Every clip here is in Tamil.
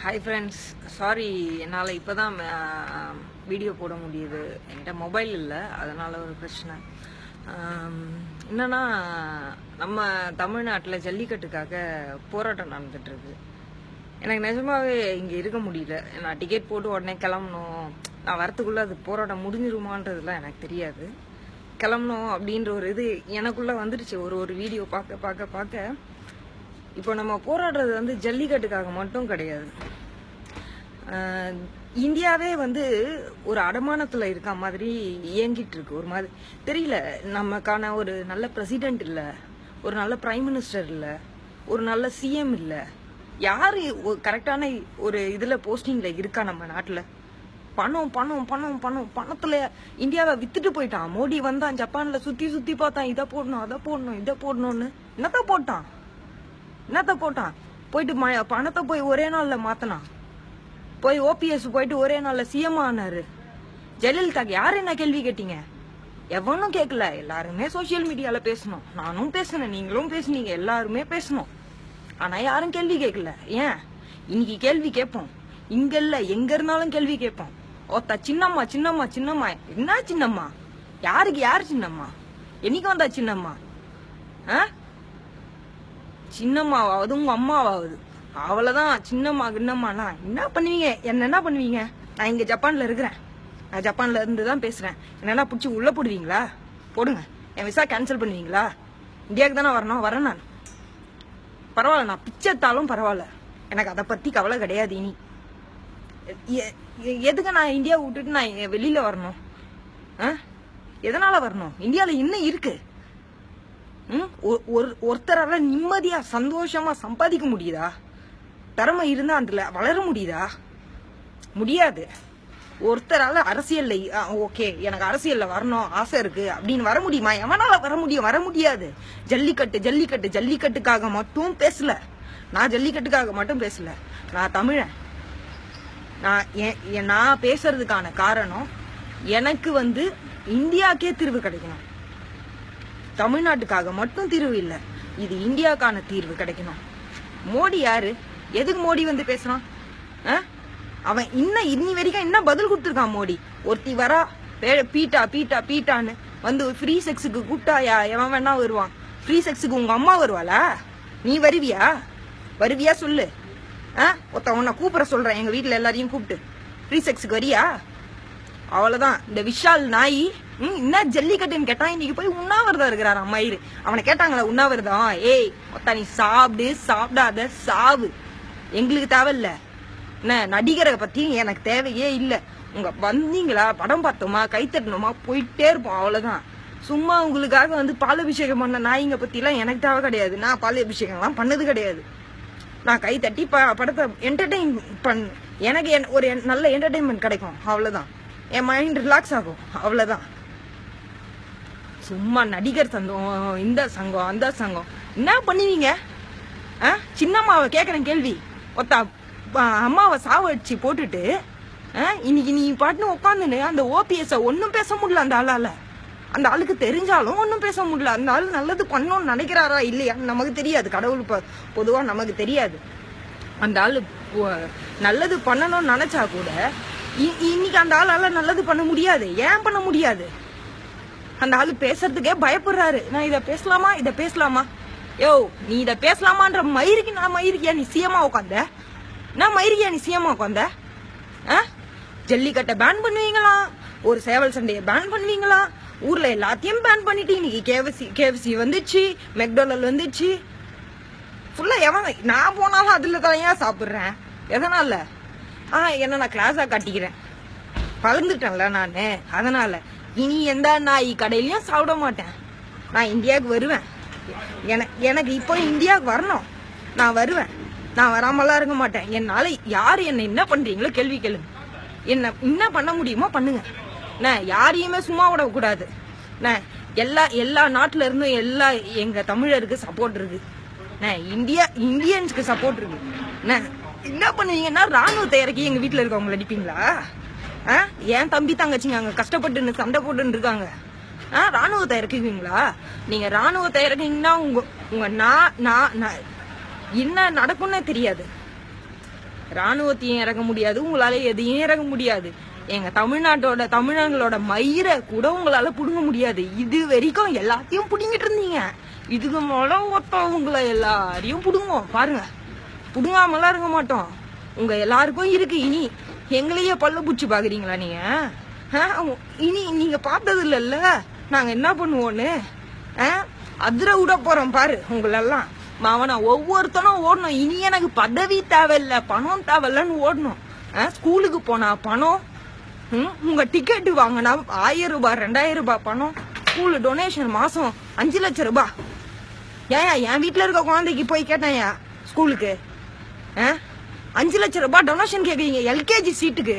ஹாய் ஃப்ரெண்ட்ஸ், சாரி என்னால் இப்போ தான் வீடியோ போட முடியுது. என்கிட்ட மொபைல் இல்லை, அதனால் ஒரு பிரச்சனை. என்னன்னா, நம்ம தமிழ்நாட்டில் ஜல்லிக்கட்டுக்காக போராட்டம் நடந்துட்டுருக்கு. எனக்கு நிஜமாவே இங்கே இருக்க முடியல. நான் டிக்கெட் போட்டு உடனே கிளம்பணும், நான் வரத்துக்குள்ளே அது போராட்டம் முடிஞ்சிருமான்றதுலாம் எனக்கு தெரியாது. கிளம்பணும் அப்படின்ற ஒரு இது எனக்குள்ளே வந்துடுச்சு. ஒரு வீடியோ பார்க்க இப்போ நம்ம போராடுறது வந்து ஜல்லிக்கட்டுக்காக மட்டும் கிடையாது. இந்தியாவே வந்து ஒரு அடமானத்தில் இருக்க மாதிரி இயங்கிட்டு இருக்கு. ஒரு மாதிரி தெரியல, நமக்கான ஒரு நல்ல பிரசிடென்ட் இல்லை, ஒரு நல்ல பிரைம் மினிஸ்டர் இல்லை, ஒரு நல்ல சிஎம் இல்லை. யாரு கரெக்டான ஒரு இதில் போஸ்டிங்கில் இருக்கா நம்ம நாட்டில்? பணம் பணம் பணம் பணம் பணத்தில் இந்தியாவை வித்துட்டு போயிட்டான். மோடி வந்தான், ஜப்பானில் சுற்றி பார்த்தான், இதை போடணும் அதை போடணும் இதை போடணும்னு. என்னத்த போட்டான்? போயிட்டு பணத்தை போய் ஒரே நாளில் மாற்றினான். போய் ஓபிஎஸ் போயிட்டு ஒரே நாளில் சிஎம் ஆனாரு. ஜெயலலிதாக்கு யார் என்ன கேள்வி கேட்டீங்க? எவனும் கேட்கல. எல்லாருமே சோசியல் மீடியாவில் பேசணும். நானும் பேசினேன், நீங்களும் பேசுனீங்க, எல்லாருமே பேசணும். ஆனால் யாரும் கேள்வி கேட்கல. ஏன்? இன்னைக்கு கேள்வி கேட்போம். இங்க இல்ல, எங்க இருந்தாலும் கேள்வி கேட்போம். ஒத்த சின்னம்மா சின்னம்மா சின்னம்மா. என்ன சின்னம்மா? யாருக்கு யார் சின்னம்மா? என்னைக்கு வந்தா சின்னம்மா? சின்னம்மாவாவது உங்க அம்மாவாவது, அவ்வளவுதான். சின்னம்மா கிண்ணம்மானா என்ன பண்ணுவீங்க? என்ன பண்ணுவீங்க? நான் இங்க ஜப்பான்ல இருக்கிறேன், நான் ஜப்பான்ல இருந்து தான் பேசுறேன். என்னன்னா பிடிச்சி உள்ள போடுவீங்களா? போடுங்க. என் விசா கேன்சல் பண்ணுவீங்களா? இந்தியாவுக்கு தானே வரேன் நான். பரவாயில்ல, நான் பிச்சைத்தாலும் பரவாயில்ல, எனக்கு அதை பத்தி கவலை கிடையாது. இனி எதுக்கு நான் இந்தியாவை விட்டுட்டு நான் வெளியில வரணும்? எதனால வரணும்? இந்தியாவில் என்ன இருக்கு? ஒருத்தரால நிம்மதியா சந்தோஷமா சம்பாதிக்க முடியுதா? திறமை இருந்தா அதுல வளர முடியுதா? முடியாது. ஒருத்தரால அரசியல்ல ஓகே எனக்கு அரசியல்ல வரணும் ஆசை இருக்கு அப்படின்னு வர முடியுமா? எவனால வர முடியும்? வர முடியாது. ஜல்லிக்கட்டுக்காக மட்டும் பேசல. நான் ஜல்லிக்கட்டுக்காக மட்டும் பேசல. நான் தமிழன். நான் பேசுறதுக்கான காரணம், எனக்கு வந்து இந்தியாக்கே தீர்வு கிடைக்கணும். தமிழ்நாட்டுக்காக மட்டும் தீர்வு இல்லை, இது இந்தியாவுக்கான தீர்வு கிடைக்கணும். மோடி யாரு? எதுக்கு மோடி வந்து பேசுறான்? அவன் இன்னி வரைக்கும் என்ன பதில் கொடுத்துருக்கான் மோடி? ஒருத்தி வரா பீட்டான்னு வந்து ஃப்ரீ செக்ஸுக்கு கூப்பிட்டா எவன் வேணா வருவான். ஃப்ரீ செக்ஸுக்கு உங்க அம்மா வருவாளா? நீ வருவியா சொல்லு. உன்னை கூப்பிட சொல்றேன், எங்க வீட்டுல எல்லாரையும் கூப்பிட்டு ஃப்ரீ செக்ஸுக்கு வரியா? அவ்வளவுதான். இந்த விஷால் நாய் என்ன ஜல்லிக்கட்டுன்னு கேட்டா இன்னைக்கு போய் உண்ணாவிரதம் இருக்கிறாரு அம்மாயிரு. அவனை கேட்டாங்களா உண்ணாவிரதம்? ஏய் ஒத்தா, நீ சாப்பிடாத சாவு. எங்களுக்கு தேவையில்ல. என்ன நடிகரை பத்தி எனக்கு தேவையே இல்லை. உங்க வந்தீங்களா, படம் பார்த்தோமா, கை தட்டணுமா, போயிட்டே இருப்போம். அவ்வளவுதான். சும்மா உங்களுக்காக வந்து பாலாபிஷேகம் பண்ண நாய்ங்க பத்தி எல்லாம் எனக்கு தேவை கிடையாது. நான் பாலாபிஷேகம் எல்லாம் பண்ணது கிடையாது. நான் கை தட்டி படத்தை என்டர்டெயின் எனக்கு ஒரு நல்ல என்டர்டெயின்மெண்ட் கிடைக்கும். அவ்வளவுதான். என் மைண்ட் ரிலாக்ஸ் ஆகும். அவ்வளவுதான். சும்மா நடிகர் சங்கம், இந்த சங்கம் அந்த சங்கம் என்ன பண்ணுவீங்க? சின்னம்மாவை கேட்குறேன் கேள்வி. ஒத்தா அம்மாவை சாவடிச்சு போட்டுட்டு இன்னைக்கு நீ பாட்டுன்னு உட்காந்துன்னு அந்த ஓபிஎஸ் ஒன்றும் பேச முடியல. அந்த ஆளால, அந்த ஆளுக்கு தெரிஞ்சாலும் ஒன்றும் பேச முடியல. அந்த ஆள் நல்லது பண்ணணும்னு நினைக்கிறாரா இல்லையா நமக்கு தெரியாது. கடவுள் பொதுவாக நமக்கு தெரியாது. அந்த ஆள் நல்லது பண்ணணும்னு நினைச்சா கூட இன்னைக்கு அந்த ஆளால நல்லது பண்ண முடியாது. ஏன் பண்ண முடியாது? அந்த ஆளு பேசுறதுக்கே பயப்படுறாரு. நான் இதை பேசலாமா? யோ, நீ இதை பேசலாமான்ற மயிருக்கியா நீ சிஎம்மா உட்காந்த? நான் மயிருக்கியா நீ சிஎம்மா உட்காந்த? ஜல்லிக்கட்டை பேன் பண்ணுவீங்களா? ஒரு சேவல் சண்டையை பேன் பண்ணுவீங்களா? ஊர்ல எல்லாத்தையும் பேன் பண்ணிட்டு இன்னைக்கு கேஎஃப்சி வந்துச்சு, மெக்டோனல் வந்துச்சு. ஃபுல்லா எவன் நான் போனாலும் அதுல தான் ஏன் சாப்பிடுறேன்? எதனால? என்ன நான் கிளாஸா கட்டிக்கிறேன், பறந்துட்டேன்ல நானு. அதனால இனி எந்த நாய் கடையிலயும் சாப்பிட மாட்டேன். நான் இந்தியாவுக்கு வருவேன். எனக்கு இப்போ இந்தியாவுக்கு வரணும். நான் வருவேன். நான் வராமலாம் இருக்க மாட்டேன். என்னால யாரு என்ன பண்றீங்களோ கேள்வி கேளுங்க. என்ன பண்ண முடியுமோ பண்ணுங்க. யாரையுமே சும்மா விடக்கூடாது. எல்லா நாட்டுல இருந்தும் எல்லா எங்க தமிழருக்கு சப்போர்ட் இருக்கு. இந்தியன்ஸ்க்கு சப்போர்ட் இருக்கு. என்ன பண்ணுவீங்கன்னா ராணுவத்தை இறக்கி எங்க வீட்டுல இருக்கவங்களை அடிப்பீங்களா? ஏன் தம்பி தங்கச்சிங்க அங்க கஷ்டப்பட்டு சண்டை போட்டு இருக்காங்க. ராணுவத்தை இறக்குவீங்களா? நீங்க ராணுவத்தை இறக்குங்கன்னா உங்க என்ன நடக்கும்னே தெரியாது. ராணுவத்தையும் இறக்க முடியாது, உங்களால எதையும் இறக்க முடியாது. எங்க தமிழர்களோட மயிரை கூட உங்களால புடுங்க முடியாது. இது வரைக்கும் எல்லாத்தையும் புடுங்கிட்டு இருந்தீங்க. இதுக்கு மேல ஒருத்தவங்களை எல்லாரையும் புடுங்குவோம் பாருங்க. புடுங்காமலாம் இருக்க மாட்டோம். உங்க எல்லாருக்கும் இருக்கு. இனி எங்களையே பல்ல பூச்சி பாக்குறீங்களா நீங்க? இனி நீங்க பார்த்தது இல்லைல்ல நாங்க என்ன பண்ணுவோன்னு. அதிர விட போறோம் பாரு உங்களெல்லாம். மாவனா ஒவ்வொருத்தனும் ஓடணும். இனி எனக்கு பதவி தேவையில்ல, பணம் தேவையில்லன்னு ஓடணும். ஸ்கூலுக்கு போனா பணம், உங்க டிக்கெட்டு வாங்கினா 1000 ரூபாய் 2000 ரூபாய் பணம், ஸ்கூலு டொனேஷன் மாசம் 5 லட்சம் ரூபாய். ஏன் என் வீட்டுல இருக்க குழந்தைக்கு போய் கேட்டேன் ஸ்கூலுக்கு 5 லட்சம் ரூபாய் டொனேஷன் கேட்குறீங்க. எல்கேஜி சீட்டுக்கு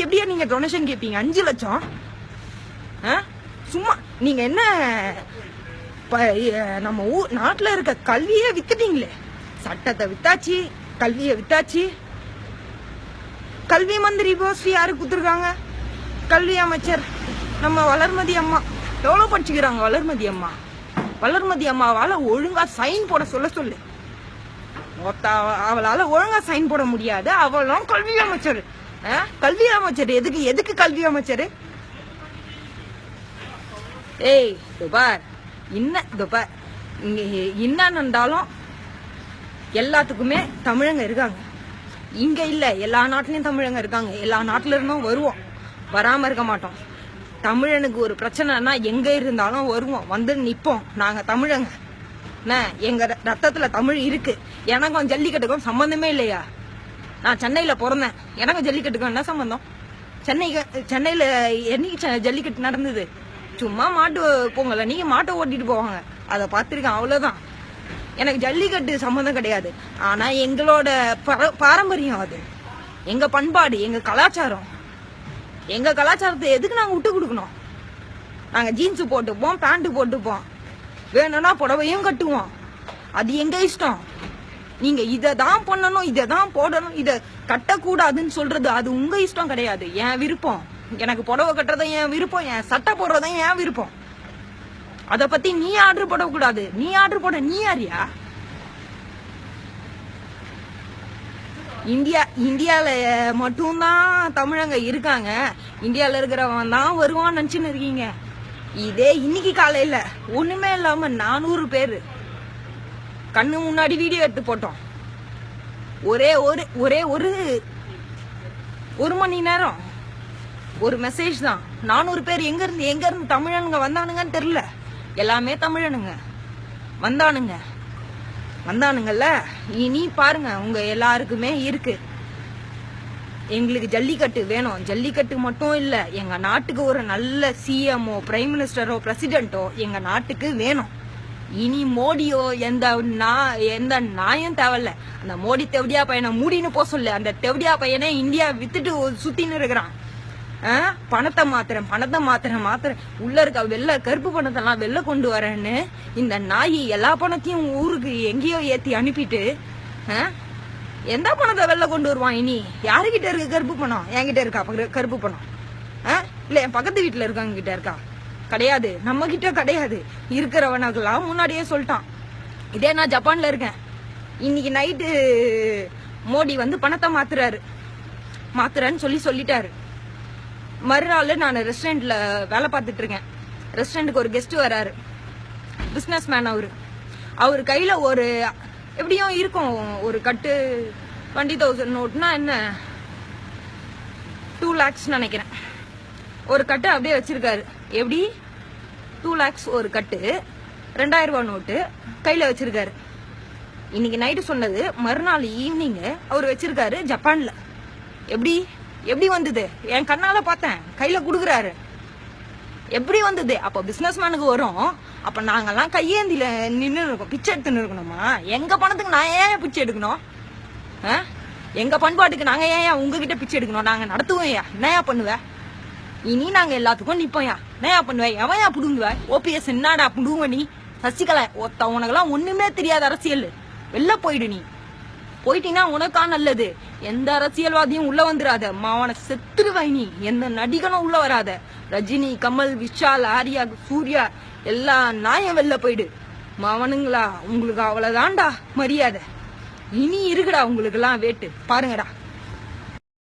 எப்படியா நீங்க டொனேஷன் கேட்பீங்க? 5 லட்சம். சும்மா நீங்க என்ன நம்ம நாட்டுல இருக்க கல்வியே வித்துட்டீங்களே. சட்டத்தை வித்தாச்சு, கல்வியை வித்தாச்சு. கல்வி மந்திரி போஸ்ட் யாரு குடுத்துருக்காங்க? கல்வி அமைச்சர் நம்ம வளர்மதி அம்மா. எவ்வளவு படிச்சுக்கிறாங்க வளர்மதி அம்மா? வளர்மதி அம்மாவால ஒழுங்கா சைன் போட சொல்லு. அவளால ஒழுங்கா சைன் போட முடியாது. அவளும் கல்வி அமைச்சர். கல்வி அமைச்சர் எதுக்கு கல்வி அமைச்சர்? ஏய் துபார் இங்க என்ன நடந்தாலும் எல்லாத்துக்குமே தமிழங்க இருக்காங்க. இங்க இல்ல, எல்லா நாட்டிலயும் தமிழங்க இருக்காங்க. எல்லா நாட்டுல இருந்தும் வருவோம், வராம இருக்க மாட்டோம். தமிழனுக்கு ஒரு பிரச்சனைனா எங்க இருந்தாலும் வருவோம், வந்து நிப்போம். நாங்க தமிழங்க. எங்க ரத்தத்துல தமிழ் இருக்கு. எனக்கும் ஜல்லிக்கட்டுக்கும் சம்பந்தமே இல்லையா? நான் சென்னையில பிறந்தேன். எனக்கும் ஜல்லிக்கட்டுக்கும் என்ன சம்பந்தம்? சென்னையில என்னைக்கு ஜல்லிக்கட்டு நடந்தது? சும்மா மாட்டு பொங்கல நீங்க மாட்டை ஓட்டிட்டு போவாங்க, அதை பார்த்திருக்கேன், அவ்வளவுதான். எனக்கு ஜல்லிக்கட்டு சம்மந்தம் கிடையாது. ஆனா எங்களோட பாரம்பரியம், அது எங்க பண்பாடு, எங்க கலாச்சாரம். எங்க கலாச்சாரத்தை எதுக்கு நாங்க விட்டு கொடுக்கணும்? நாங்க ஜீன்ஸ் போட்டுப்போம், பேண்ட் போட்டுப்போம், வேணும்னா புடவையும் கட்டுவோம். அது எங்க இஷ்டம். நீங்க இதான் பண்ணணும், இதான் போடணும், இத கட்டக்கூடாதுன்னு சொல்றது அது உங்க இஷ்டம் கிடையாது, என் விருப்பம். எனக்கு புடவை கட்டுறதும் என் விருப்பம், என் சட்டை போடுறதும் என் விருப்பம். அத பத்தி நீ ஆர்டர் போடக்கூடாது. நீ ஆர்டர் போட நீ யாரியா? இந்தியால மட்டும்தான் தமிழங்க இருக்காங்க, இந்தியால இருக்கிறவன் தான் வருவான்னு நினைச்சுன்னு இருக்கீங்க. இதே இன்னைக்கு காலையில ஒண்ணுமே இல்லாம 400 பேரு கண்ணு முன்னாடி வீடியோ எடுத்து போட்டோம். ஒரே ஒரு மணி நேரம் ஒரு மெசேஜ் தான். 400 பேர் எங்க இருந்து தமிழனுங்க வந்தானுங்கன்னு தெரியல. எல்லாமே தமிழனுங்க வந்தானுங்கல்ல. இனி பாருங்க, உங்க எல்லாருக்குமே இருக்கு. எங்களுக்கு ஜல்லிக்கட்டு வேணும். ஜல்லிக்கட்டு மட்டும் இல்ல, எங்க நாட்டுக்கு ஒரு நல்ல சிஎம்ஓ, பிரைம் மினிஸ்டரோ, பிரசிடென்ட்டோ எங்க நாட்டுக்கு வேணும். இனி மோடியோ எந்த நாயும் தேவையில்ல. அந்த மோடி தெவடியா பையனை மூடின்னு போக சொல்லு. அந்த தெவடியா பையனே இந்தியா வித்துட்டு சுத்தின்னு இருக்கிறான். பணத்தை மாத்திரம் உள்ள இருக்க வெள்ள கருப்பு பணத்தை எல்லாம் வெளில கொண்டு வரேன்னு இந்த நாய் எல்லா பணத்தையும் ஊருக்கு எங்கேயோ ஏத்தி அனுப்பிட்டு எந்த பணத்தை வெளில கொண்டு வருவான்? இனி யாருகிட்ட இருக்கு கருப்பு பணம்? என்கிட்ட இருக்கா கருப்பு பணம்? இல்ல என் பக்கத்து வீட்டுல இருக்கவங்க கிட்ட இருக்கா? கிடையாது, நம்ம கிட்ட கிடையாது. இருக்கிறவனுக்கெல்லாம் முன்னாடியே சொல்லிட்டான். இதே நான் ஜப்பான்ல இருக்கேன். இன்னைக்கு நைட்டு மோடி வந்து பணத்தை மாத்துறேன்னு சொல்லிட்டாரு. மறுநாள் நான் ரெஸ்டாரண்ட்ல வேலை பார்த்துட்டு இருக்கேன். ரெஸ்டாரண்ட்டுக்கு ஒரு கெஸ்ட் வராரு, பிசினஸ் மேன். அவரு கையில ஒரு எப்படியும் இருக்கும் ஒரு கட்டு 20,000 நோட்னா என்ன 2 lakhs நினைக்கிறேன். ஒரு கட்டு அப்படியே வச்சிருக்காரு. எப்படி 2 lakhs ஒரு கட்டு, 2000 ரூபாய் நோட்டு கையில வச்சிருக்காரு. இன்னைக்கு நைட்டு சொன்னது, மறுநாள் ஈவினிங் அவர் வச்சிருக்காரு ஜப்பான்ல. எப்படி வந்தது? என் கண்ணால பார்த்தேன். கையில குடுக்குறாரு. எப்படி வந்தது? அப்ப பிசினஸ் மேனுக்கு வரும். அப்ப நாங்கெல்லாம் கையேந்தில நின்று இருக்கோம், பிச்சை எடுத்துன்னு இருக்கணுமா? எங்க பணத்துக்கு நான் ஏன் பிச்சை எடுக்கணும்? எங்க பண்பாட்டுக்கு நாங்க ஏன் உங்ககிட்ட பிச்சை எடுக்கணும்? நாங்க நடத்துவோம். என்னையா பண்ணுவ? இனி நாங்க எல்லாத்துக்கும் நிப்போம்யா. என்னையா பண்ணுவேன்? எவையா புடுங்குவ? ஓபிஎஸ் என்னடா புடுங்குவ நீ? சசிகலா உனக்கெல்லாம் ஒண்ணுமே தெரியாத அரசியல். வெளில போயிடு. நீ போயிட்டீங்கன்னா உனக்கா நல்லது. எந்த அரசியல்வாதியும் உள்ள வந்துடாத. மாவன செத்துருவாய் நீ. எந்த நடிகனும் உள்ள வராத. ரஜினி, கமல், விஷால், ஆர்யா, சூர்யா எல்லா நாயம் வெளில போயிடு. மாவனுங்களா உங்களுக்கு அவ்வளவுதான்டா மரியாதை. இனி இருக்குடா உங்களுக்கு எல்லாம் வேட்டு பாருங்கடா.